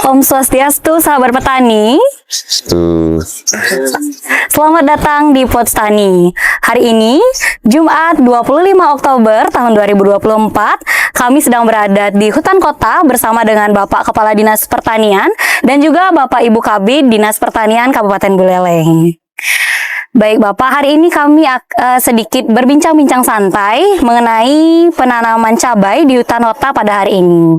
Om Swastiastu, sahabat petani. Selamat datang di Pods Tani. Hari ini, Jumat 25 Oktober tahun 2024, kami sedang berada di hutan kota bersama dengan Bapak Kepala Dinas Pertanian dan juga Bapak Ibu Kabid Dinas Pertanian Kabupaten Buleleng. Baik Bapak, hari ini kami sedikit berbincang-bincang santai mengenai penanaman cabai di hutan kota pada hari ini.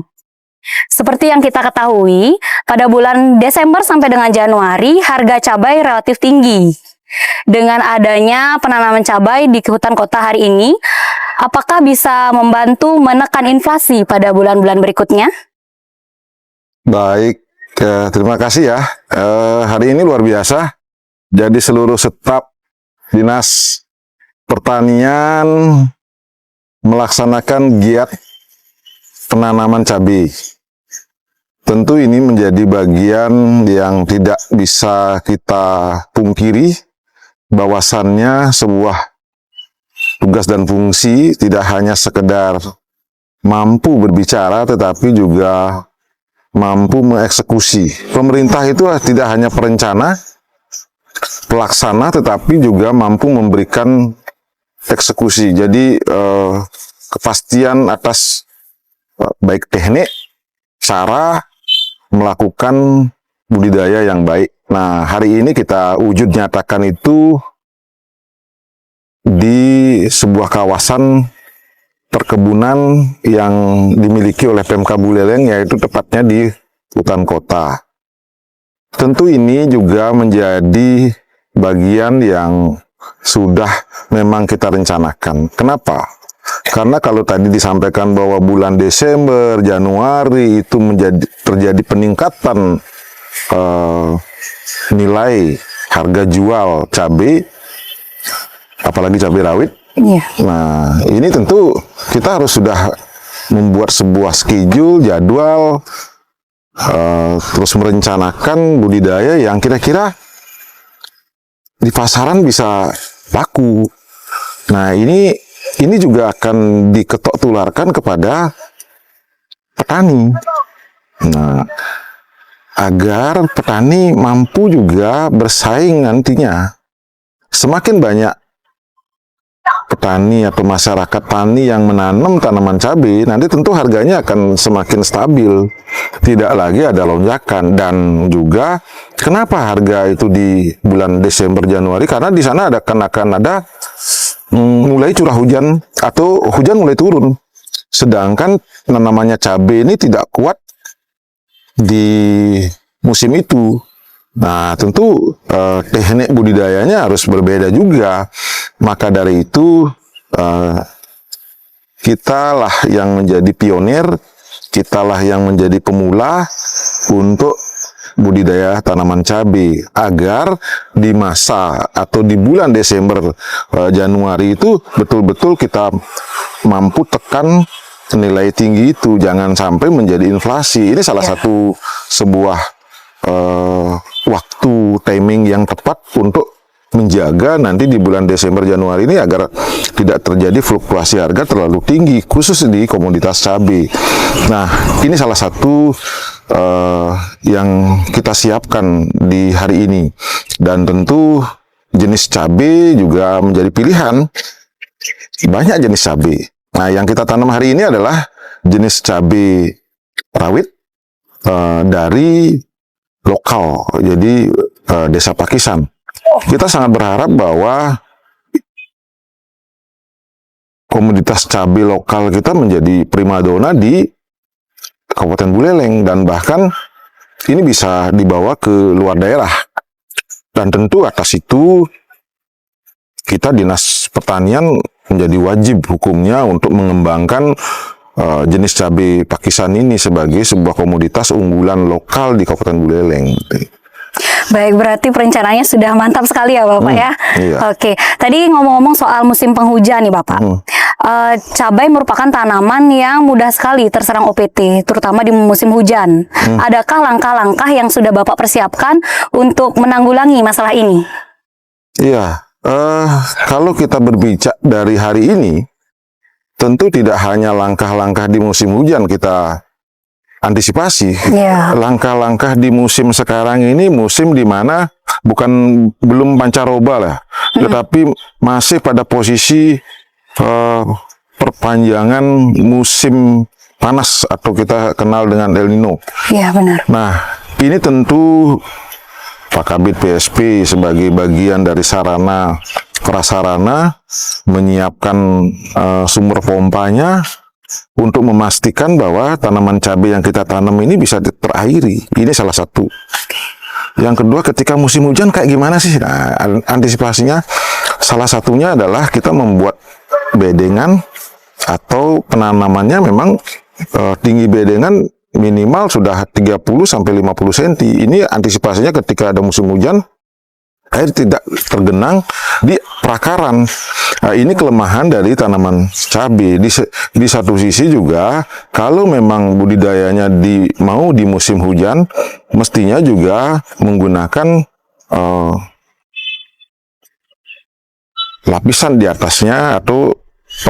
Seperti yang kita ketahui, pada bulan Desember sampai dengan Januari, harga cabai relatif tinggi. Dengan adanya penanaman cabai di hutan kota hari ini, apakah bisa membantu menekan inflasi pada bulan-bulan berikutnya? Baik, terima kasih ya. Hari ini luar biasa. Jadi seluruh staf Dinas Pertanian melaksanakan giat penanaman cabai. Tentu ini menjadi bagian yang tidak bisa kita pungkiri, bahwasannya sebuah tugas dan fungsi tidak hanya sekedar mampu berbicara, tetapi juga mampu mengeksekusi. Pemerintah itu tidak hanya perencana, pelaksana, tetapi juga mampu memberikan eksekusi. Jadi kepastian atas baik teknik, cara melakukan budidaya yang baik. Nah, hari ini kita wujud nyatakan itu di sebuah kawasan perkebunan yang dimiliki oleh Pemkab Buleleng, yaitu tepatnya di hutan kota. Tentu ini juga menjadi bagian yang sudah memang kita rencanakan. Kenapa? Karena kalau tadi disampaikan bahwa bulan Desember, Januari itu terjadi peningkatan nilai harga jual cabai, apalagi cabai rawit. Iya. Nah, ini tentu kita harus sudah membuat sebuah schedule, jadwal, terus merencanakan budidaya yang kira-kira di pasaran bisa laku. Nah, ini juga akan diketok tularkan kepada petani. Nah, agar petani mampu juga bersaing nantinya. Semakin banyak petani atau masyarakat tani yang menanam tanaman cabai, nanti tentu harganya akan semakin stabil. Tidak lagi ada lonjakan. Dan juga kenapa harga itu di bulan Desember Januari? Karena di sana akan ada mulai curah hujan atau hujan mulai turun. Sedangkan namanya cabai ini tidak kuat di musim itu. Nah, tentu teknik budidayanya harus berbeda juga. Maka dari itu kitalah yang menjadi pionir, kitalah yang menjadi pemula untuk budidaya tanaman cabai, agar di masa atau di bulan Desember Januari itu betul-betul kita mampu tekan nilai tinggi itu, jangan sampai menjadi inflasi. Ini salah satu sebuah waktu timing yang tepat untuk menjaga nanti di bulan Desember Januari ini agar tidak terjadi fluktuasi harga terlalu tinggi, khusus di komoditas cabai. Nah, ini salah satu yang kita siapkan di hari ini. Dan tentu jenis cabai juga menjadi pilihan. Banyak jenis cabai. Nah, yang kita tanam hari ini adalah jenis cabai rawit dari lokal, jadi Desa Pakisan. Kita sangat berharap bahwa komoditas cabai lokal kita menjadi primadona di Kabupaten Buleleng, dan bahkan ini bisa dibawa ke luar daerah. Dan tentu atas itu kita Dinas Pertanian menjadi wajib hukumnya untuk mengembangkan jenis cabai Pakisan ini sebagai sebuah komoditas unggulan lokal di Kabupaten Buleleng. Baik, berarti perencanaannya sudah mantap sekali ya Bapak ya. Iya. Oke, tadi ngomong-ngomong soal musim penghujan nih Bapak. cabai merupakan tanaman yang mudah sekali terserang OPT, terutama di musim hujan. Adakah langkah-langkah yang sudah Bapak persiapkan untuk menanggulangi masalah ini? Iya, kalau kita berbicara dari hari ini, tentu tidak hanya langkah-langkah di musim hujan kita antisipasi. Langkah-langkah di musim sekarang ini, musim di mana belum pancaroba lah, tetapi masih pada posisi perpanjangan musim panas atau kita kenal dengan El Nino. Iya, benar. Nah, ini tentu Pak Kabid PSP sebagai bagian dari sarana prasarana menyiapkan sumber pompanya untuk memastikan bahwa tanaman cabai yang kita tanam ini bisa terairi. Ini salah satu. Yang kedua, ketika musim hujan kayak gimana sih? Nah, antisipasinya salah satunya adalah kita membuat bedengan atau penanamannya memang tinggi bedengan minimal sudah 30 sampai 50 cm. Ini antisipasinya ketika ada musim hujan, air tidak tergenang di perakaran. Nah, ini kelemahan dari tanaman cabai. Di satu sisi juga, kalau memang budidayanya mau di musim hujan, mestinya juga menggunakan lapisan di atasnya, atau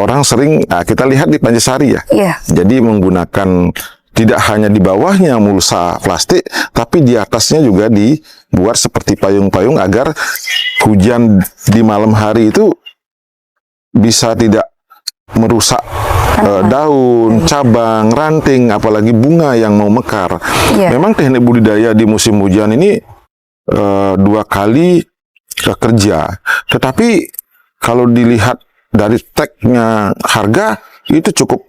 orang sering kita lihat di Pancasari ya. Jadi menggunakan tidak hanya di bawahnya mulsa plastik, tapi di atasnya juga dibuat seperti payung-payung agar hujan di malam hari itu bisa tidak merusak daun, cabang, ranting, apalagi bunga yang mau mekar. Memang teknik budidaya di musim hujan ini 2 kali kerja, tetapi kalau dilihat dari tagnya harga itu cukup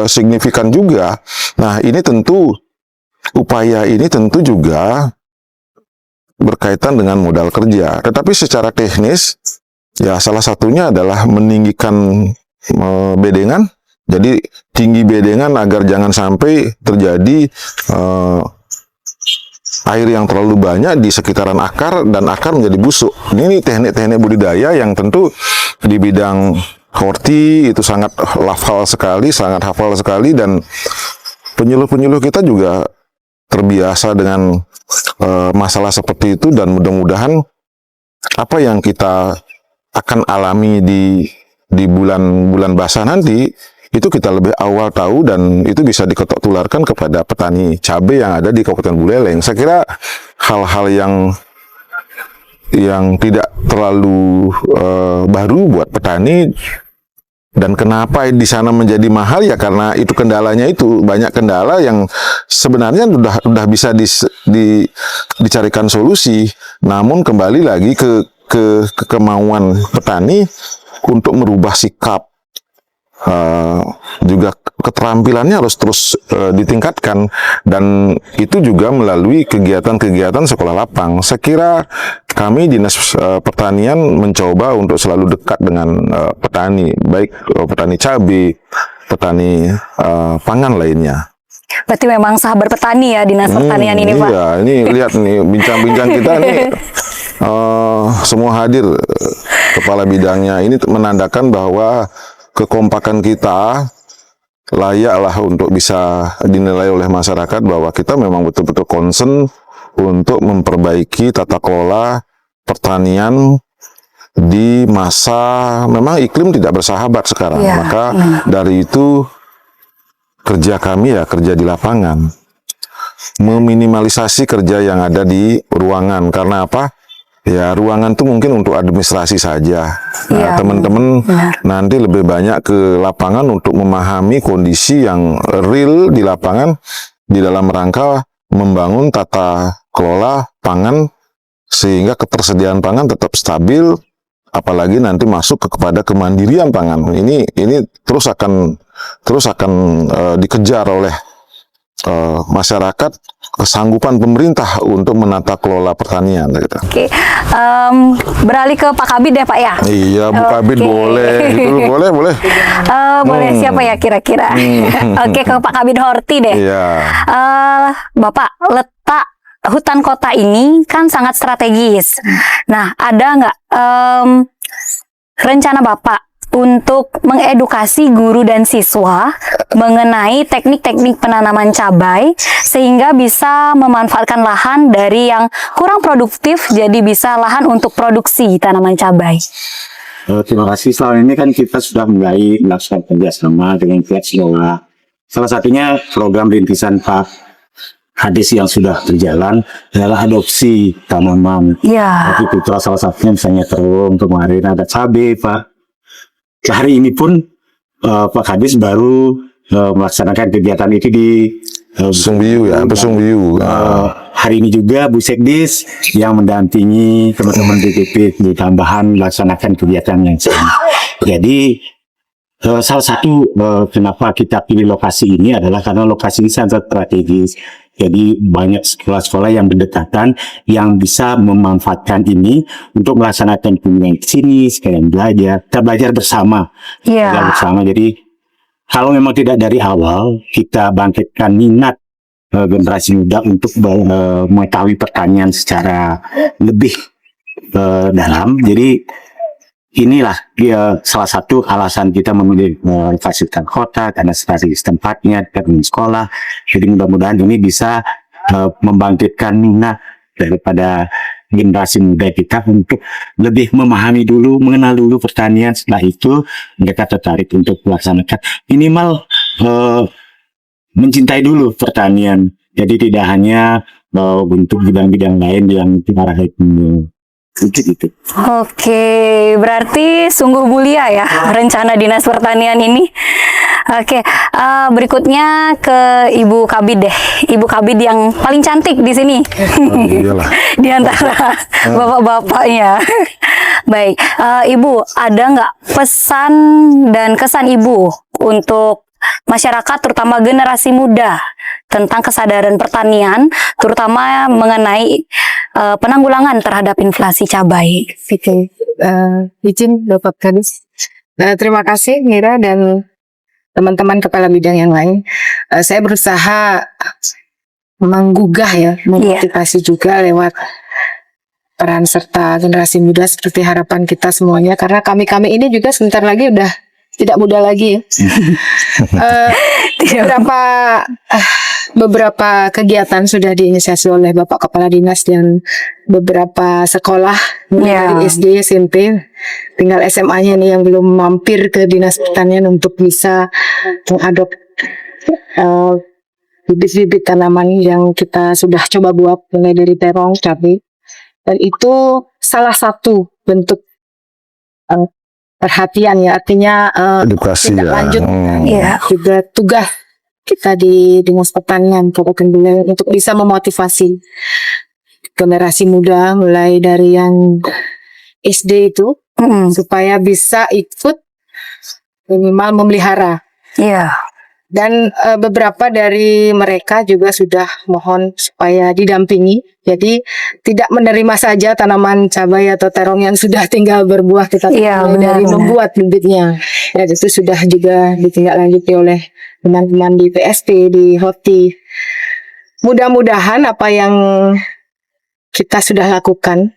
signifikan juga. Nah, ini tentu upaya ini tentu juga berkaitan dengan modal kerja. Tetapi secara teknis, ya salah satunya adalah meninggikan bedengan. Jadi tinggi bedengan agar jangan sampai terjadi air yang terlalu banyak di sekitaran akar dan akar menjadi busuk. Ini teknik-teknik budidaya yang tentu di bidang horti itu sangat hafal sekali, dan penyuluh-penyuluh kita juga terbiasa dengan masalah seperti itu, dan mudah-mudahan apa yang kita akan alami di bulan basah nanti itu kita lebih awal tahu, dan itu bisa diketok tularkan kepada petani cabai yang ada di Kabupaten Buleleng. Saya kira hal-hal yang tidak terlalu baru buat petani. Dan kenapa di sana menjadi mahal, ya karena itu kendalanya, itu banyak kendala yang sebenarnya sudah bisa dicarikan solusi. Namun kembali lagi ke kemauan petani untuk merubah sikap, juga keterampilannya harus terus ditingkatkan, dan itu juga melalui kegiatan-kegiatan sekolah lapang. Saya kira kami Dinas Pertanian mencoba untuk selalu dekat dengan petani, baik petani cabai, petani pangan lainnya. Berarti memang sahabat petani ya Dinas Pertanian ini, Pak. Iya, ini lihat nih bincang-bincang kita nih semua hadir kepala bidangnya. Ini menandakan bahwa kekompakan kita layaklah untuk bisa dinilai oleh masyarakat bahwa kita memang betul-betul concern untuk memperbaiki tata kelola pertanian di masa memang iklim tidak bersahabat sekarang. Maka dari itu kerja kami ya kerja di lapangan, meminimalisasi kerja yang ada di ruangan. Karena apa? Ya, ruangan itu mungkin untuk administrasi saja. Nah, teman-teman nanti lebih banyak ke lapangan untuk memahami kondisi yang real di lapangan di dalam rangka membangun tata kelola pangan sehingga ketersediaan pangan tetap stabil, apalagi nanti masuk kepada kemandirian pangan. Ini terus akan dikejar oleh masyarakat, kesanggupan pemerintah untuk menata kelola pertanian. Gitu. Oke, beralih ke Pak Kabid ya Pak ya? Iya, Bu Kabid boleh, itu boleh. Boleh, siapa ya kira-kira? Oke, ke Pak Kabid Horti deh. Iya. Bapak, letak hutan kota ini kan sangat strategis. Nah, ada nggak rencana Bapak untuk mengedukasi guru dan siswa mengenai teknik-teknik penanaman cabai sehingga bisa memanfaatkan lahan dari yang kurang produktif jadi bisa lahan untuk produksi tanaman cabai. Terima kasih. Selama ini kan kita sudah mulai melakukan kerjasama dengan pihak sekolah. Salah satunya program rintisan Pak Hades yang sudah berjalan adalah adopsi tanaman. Ya. Tapi putra salah satunya misalnya terung, kemarin ada cabai, Pak. Hari ini pun Pak Hades baru melaksanakan kegiatan itu di Pusung Biu ya, Pusung Biu. hari ini juga Bu Sekdis yang mendampingi teman-teman DPP di tambahan melaksanakan kegiatan yang sama. Jadi salah satu kenapa kita pilih lokasi ini adalah karena lokasi ini sangat strategis. Jadi banyak sekolah-sekolah yang berdekatan yang bisa memanfaatkan ini untuk melaksanakan kunjungan ke sini, sekalian belajar. Kita belajar bersama. Belajar bersama. Jadi kalau memang tidak dari awal kita bangkitkan minat generasi muda untuk mengetahui pertanian secara lebih dalam. Jadi inilah salah satu alasan kita memilih fasilitas kota karena strategis tempatnya, dengan sekolah. Jadi mudah-mudahan ini bisa membangkitkan minat daripada generasi muda kita untuk lebih memahami dulu, mengenal dulu pertanian. Setelah itu mereka tertarik untuk melaksanakan minimal mencintai dulu pertanian. Jadi tidak hanya untuk bidang-bidang lain yang diarahi itu. Oke, berarti sungguh mulia ya rencana Dinas Pertanian ini. Oke, berikutnya ke Ibu Kabid deh. Ibu Kabid yang paling cantik di sini. Iyalah. Di antara bapak-bapaknya. Baik, Ibu, ada nggak pesan dan kesan Ibu untuk masyarakat, terutama generasi muda, tentang kesadaran pertanian, terutama mengenai penanggulangan terhadap inflasi cabai? Oke, izin Bapak Kadis. Terima kasih Mira dan teman-teman kepala bidang yang lain. Saya berusaha menggugah ya, memotivasi juga lewat peran serta generasi muda seperti harapan kita semuanya. Karena kami ini juga sebentar lagi udah tidak muda lagi ya. Beberapa kegiatan sudah diinisiasi oleh Bapak Kepala Dinas dan beberapa sekolah mulai dari SD, SMP, tinggal SMA-nya nih yang belum mampir ke Dinas Pertanian untuk bisa mengadop bibit-bibit tanaman yang kita sudah coba buat mulai dari terong, cabai, dan itu salah satu bentuk perhatian ya, artinya edukasi tidak ya. lanjut juga tugas kita di Dinas Pertanian untuk bisa memotivasi generasi muda mulai dari yang SD itu supaya bisa ikut minimal memelihara. Dan beberapa dari mereka juga sudah mohon supaya didampingi. Jadi tidak menerima saja tanaman cabai atau terong yang sudah tinggal berbuah, tetapi dari membuat bibitnya. Dan itu sudah juga ditindaklanjuti oleh teman-teman di PSP, di HOTI. Mudah-mudahan apa yang kita sudah lakukan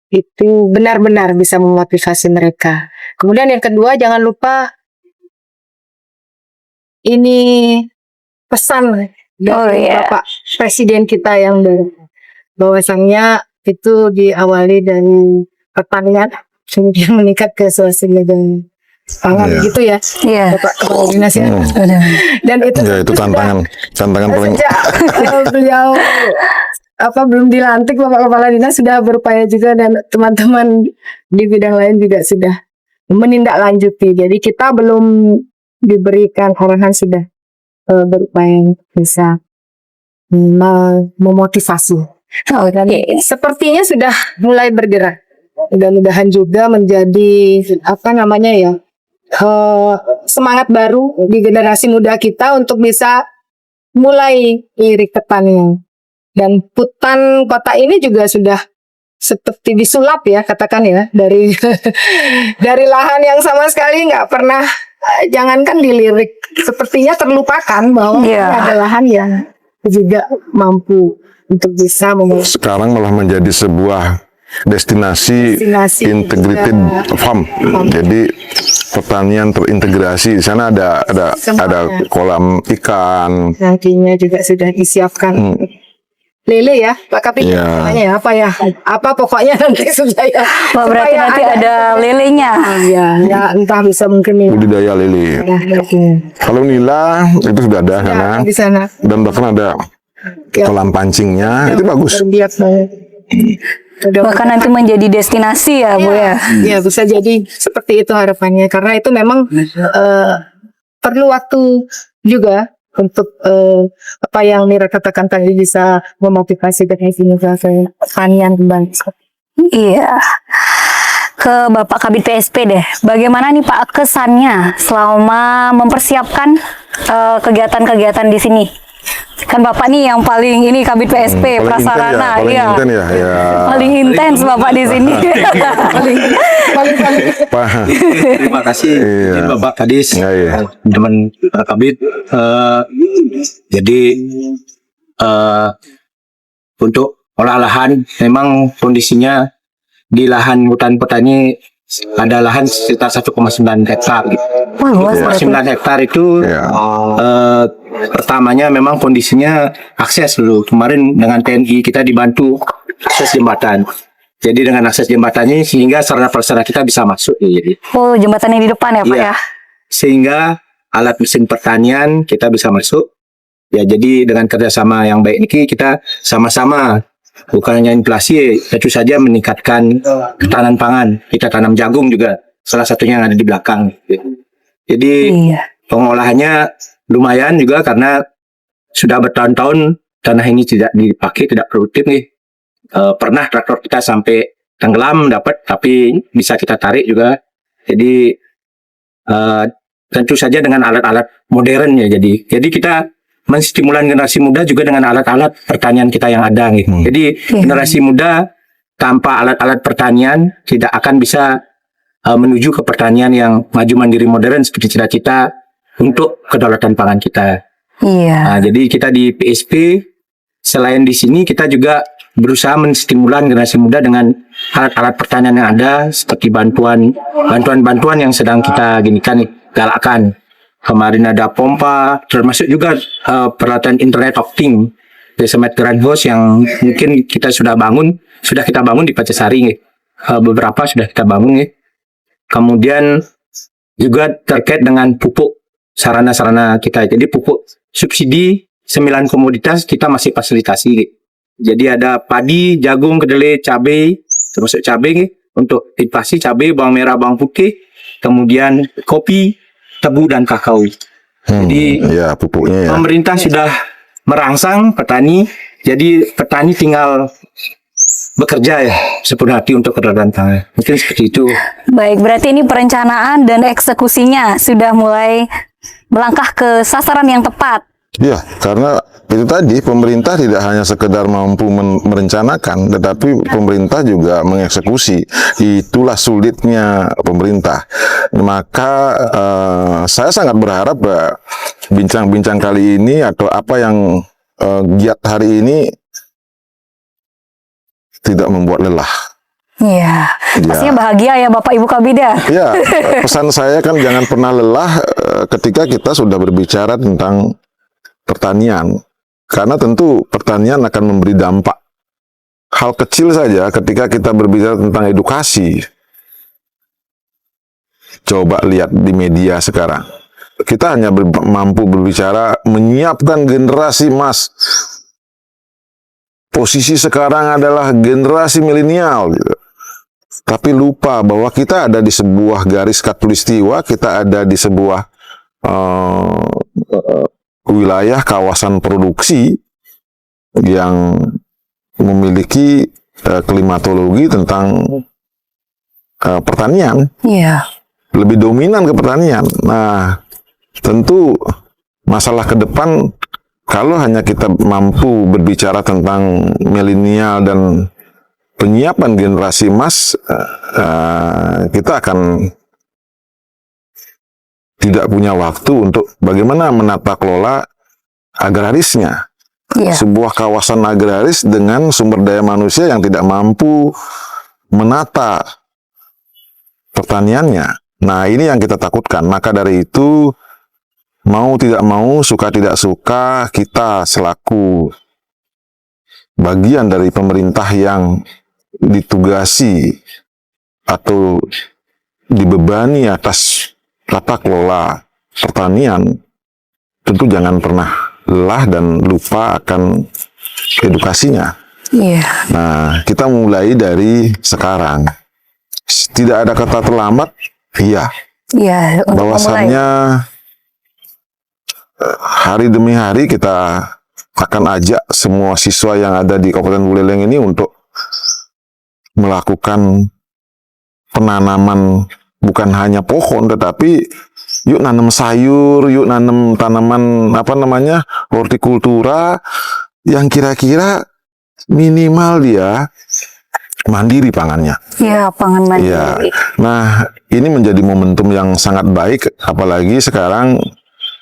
itu benar-benar bisa memotivasi mereka. Kemudian yang kedua, jangan lupa ini pesan dari Bapak Presiden kita yang bahwasannya itu diawali dari pertanian kemudian meningkat ke sosialisasi pangan gitu ya, Bapak Kepala Dinas ya. Dan itu itu tantangan paling beliau belum dilantik Bapak Kepala Dinas sudah berupaya juga, dan teman-teman di bidang lain juga sudah menindaklanjuti. Jadi kita belum diberikan arahan sudah berupaya bisa memotivasi. Dan sepertinya sudah mulai bergerak. Mudah-mudahan juga menjadi semangat baru di generasi muda kita untuk bisa mulai lirik pertanian. Dan hutan kota ini juga sudah seperti disulap ya, katakan ya, dari dari lahan yang sama sekali nggak pernah, jangankan dilirik, sepertinya terlupakan bahwa ini ada lahan yang juga mampu untuk bisa sekarang malah menjadi sebuah destinasi Destinasi integrated farm. Jadi pertanian terintegrasi. Di sana ada Semuanya. kolam ikan. Nantinya juga sudah disiapkan. Lele ya, Pak Kapiten. Iya. Namanya ya, apa ya? Apa pokoknya nanti sudah ya. Wah, berarti Supaya nanti ada lelenya. Ya, ya entah bisa mungkin ya. Budidaya lele. Kalau nila itu sudah ada sana. Di sana. Dan bahkan ada Ya. kolam pancingnya. Itu bagus. Lihat Bahkan nanti menjadi destinasi ya, Bu ya. Ya bisa jadi seperti itu harapannya karena itu memang perlu waktu juga untuk apa yang Mira katakan tadi bisa memotivasi dan juga ke pertanian kembali. Iya. Ke Bapak Kabid PSP deh. Bagaimana nih Pak kesannya selama mempersiapkan kegiatan-kegiatan di sini? Kan Bapak nih yang paling ini Kabid PSP Paling prasarana, paling iya. inten ya. Paling intens Bapak di sini. Pak. Terima kasih Iya. Bapak Kadis, Iya, iya. teman Kabid. Jadi untuk olah lahan memang kondisinya di lahan hutan petani ada lahan sekitar 1,9 hektar. Wah, luas berarti. 1,9 hektar itu Ya. pertamanya memang kondisinya akses dulu. Kemarin dengan TNI kita dibantu akses jembatan. Jadi dengan akses jembatannya sehingga sarana prasarana kita bisa masuk. Jadi Oh, jembatan yang di depan ya Pak Iya. ya? sehingga alat mesin pertanian kita bisa masuk. Ya jadi dengan kerjasama yang baik ini kita sama-sama bukan hanya inflasi, tentu saja meningkatkan ketahanan pangan. Kita tanam jagung juga, salah satunya yang ada di belakang. Jadi Iya. pengolahannya lumayan juga karena sudah bertahun-tahun tanah ini tidak dipakai, tidak produktif nih. Pernah traktor kita sampai tenggelam dapat, tapi bisa kita tarik juga. Jadi tentu saja dengan alat-alat modern ya. Jadi kita menstimulan generasi muda juga dengan alat-alat pertanian kita yang ada gitu. Jadi generasi muda tanpa alat-alat pertanian tidak akan bisa menuju ke pertanian yang maju mandiri modern seperti cita-cita untuk kedaulatan pangan kita. Iya. Nah, jadi kita di PSP selain di sini kita juga berusaha menstimulan generasi muda dengan alat-alat pertanian yang ada seperti bantuan yang sedang kita ginikan nih, galakkan. Kemarin ada pompa, termasuk juga peralatan Internet of Things, Smart Greenhouse yang mungkin sudah kita bangun di Pacasari nih. Beberapa sudah kita bangun nih. Kemudian juga terkait dengan pupuk sarana-sarana kita. Jadi pupuk subsidi 9 komoditas kita masih fasilitasi. Jadi ada padi, jagung, kedelai, cabai, termasuk cabai nih, untuk inflasi cabai, bawang merah, bawang putih, kemudian kopi, tebu dan kakao. Jadi ya pupuknya ya. pemerintah sudah merangsang petani, jadi petani tinggal bekerja ya sepenuh hati untuk kedaulatan pangan. Mungkin seperti itu. Baik, berarti ini perencanaan dan eksekusinya sudah mulai melangkah ke sasaran yang tepat. Ya, karena itu tadi pemerintah tidak hanya sekedar mampu merencanakan, tetapi pemerintah juga mengeksekusi. Itulah sulitnya pemerintah. Maka saya sangat berharap bincang-bincang kali ini atau apa yang giat hari ini tidak membuat lelah. Iya. Pastinya bahagia ya Bapak Ibu Kabid ya. Ya, pesan saya kan jangan pernah lelah ketika kita sudah berbicara tentang pertanian, karena tentu pertanian akan memberi dampak. Hal kecil saja ketika kita berbicara tentang edukasi. Coba lihat di media sekarang. Kita hanya mampu berbicara menyiapkan generasi emas. Posisi sekarang adalah generasi milenial, gitu. Tapi lupa bahwa kita ada di sebuah garis khatulistiwa, kita ada di sebuah wilayah kawasan produksi yang memiliki klimatologi tentang pertanian. Iya. Lebih dominan ke pertanian. Nah, tentu masalah ke depan kalau hanya kita mampu berbicara tentang milenial dan penyiapan generasi emas, kita akan tidak punya waktu untuk bagaimana menata kelola agrarisnya. Iya. Sebuah kawasan agraris dengan sumber daya manusia yang tidak mampu menata pertaniannya. Nah, ini yang kita takutkan. Maka dari itu, mau tidak mau, suka tidak suka, kita selaku bagian dari pemerintah yang ditugasi atau dibebani atas tata kelola pertanian, tentu jangan pernah lelah dan lupa akan edukasinya. Iya. Nah, kita mulai dari sekarang. Tidak ada kata terlambat, iya. Iya, untuk memulai. Bahwasannya hari demi hari kita akan ajak semua siswa yang ada di Kabupaten Buleleng ini untuk melakukan penanaman bukan hanya pohon, tetapi yuk nanam sayur, yuk nanam tanaman hortikultura yang kira-kira minimal dia mandiri pangannya. Iya, pangan mandiri. Iya. Nah, ini menjadi momentum yang sangat baik, apalagi sekarang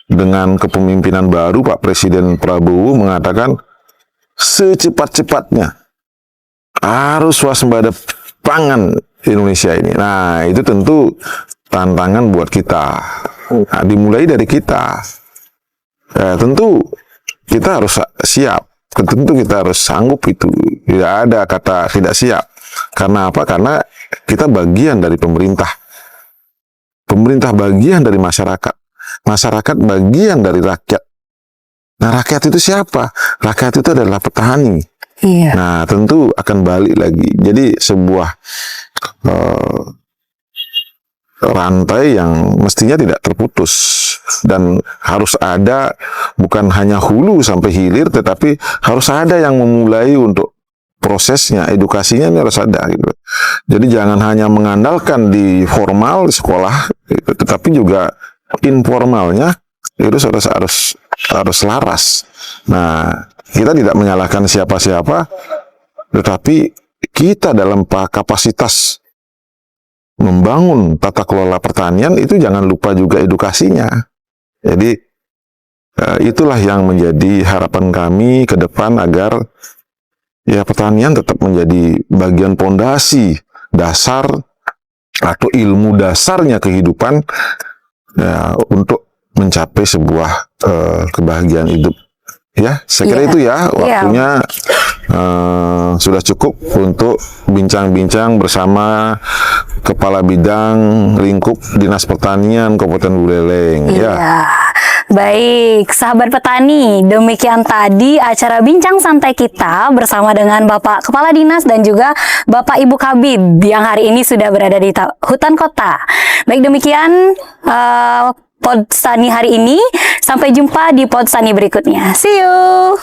dengan kepemimpinan baru Pak Presiden Prabowo mengatakan secepat-cepatnya harus swasembada pangan Indonesia ini. Nah, itu tentu tantangan buat kita. Nah, dimulai dari kita. Tentu kita harus siap. Tentu kita harus sanggup itu. Tidak ada kata tidak siap. Karena apa? Karena kita bagian dari pemerintah. Pemerintah bagian dari masyarakat. Masyarakat bagian dari rakyat. Nah, rakyat itu siapa? Rakyat itu adalah petani. Iya. Nah, tentu akan balik lagi. Jadi sebuah rantai yang mestinya tidak terputus dan harus ada bukan hanya hulu sampai hilir, tetapi harus ada yang memulai untuk prosesnya, edukasinya ini harus ada gitu. Jadi jangan hanya mengandalkan di formal di sekolah, gitu, tetapi juga informalnya itu harus laras. Nah, kita tidak menyalahkan siapa-siapa, tetapi kita dalam kapasitas membangun tata kelola pertanian itu jangan lupa juga edukasinya. Jadi itulah yang menjadi harapan kami ke depan agar ya pertanian tetap menjadi bagian pondasi dasar atau ilmu dasarnya kehidupan ya, untuk mencapai sebuah kebahagiaan hidup. Ya, saya kira itu ya waktunya sudah cukup untuk bincang-bincang bersama Kepala Bidang Lingkup Dinas Pertanian Kabupaten Buleleng. Iya. Baik, sahabat petani, demikian tadi acara bincang santai kita bersama dengan Bapak Kepala Dinas dan juga Bapak Ibu Kabid yang hari ini sudah berada di hutan kota. Baik, demikian Pod Tani hari ini. Sampai jumpa di Pod Tani berikutnya. See you!